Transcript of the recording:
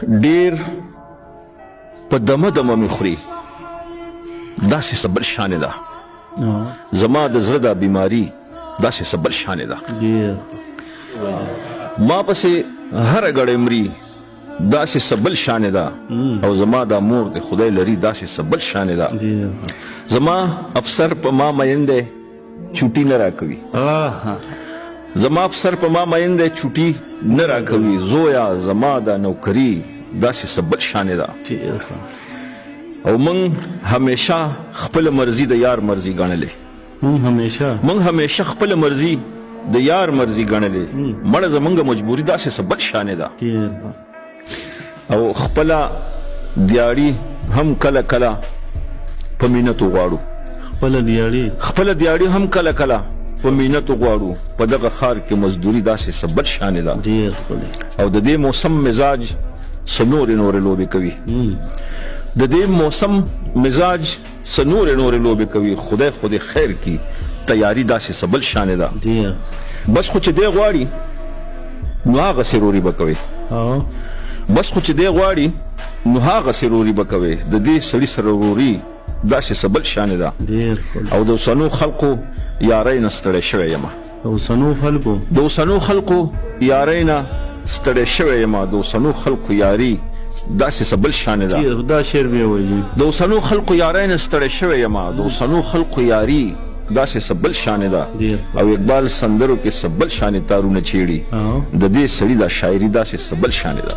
ډیر په دمه دمه مې خوري داسې څه بل شانې ده زما د زړه دا بیماري داسې څه بل شانې ده ما پسې هره ګړۍ مري داسې څه بل شانې ده او زما دا مور د خدای لري داسې څه بل شانې ده زما افسر په ما مین دی چوټي نه راکوي زما افسر په ما مین دی چوټي نه راکوي زویا زما دا نوکري داسې څه بل شانې ده او من همیشه خپل مرضی د یار مرضی ګڼلې من همیشه خپل مرضی د یار مرضی ګڼلې مړه زمونږ مجبوري داسې څه بل شانې ده او خپله دیاړي هم کله کله په مینتو غواړو خپله دیاړي هم کله کله په مینتو غواړو په دغه ښار کې مزدوري داسې څه بل شانې ده او د دې موسم مزاج څه نورې لوبې کوي د دې موسم مزاج څه نورې لوبې کوي خدای خیر کی تیاری داسې څه بل شانې ده بس خو چې دی غواړي نو هغسې روري به کوي بس خو چې دی غواړي نو هغسې روري به کوي د دې سړي سره روري داسې څه بل شانې ده او د اوسنو خلقو یارۍ نه ستړی شوی یم د اوسنو خلقو یارۍ نه ستړی شوی یم د اوسنو خلقو یاري داسې څه بل شانې ده د اوسنو خلقو یارۍ نه ستړی شوی یم د اوسنو خلقو یاري داسې څه بل شانې ده او اقبال سندرو کې څه بل شانې تارونه چیړي د دې سړي دا شاعري داسې څه بل شانې ده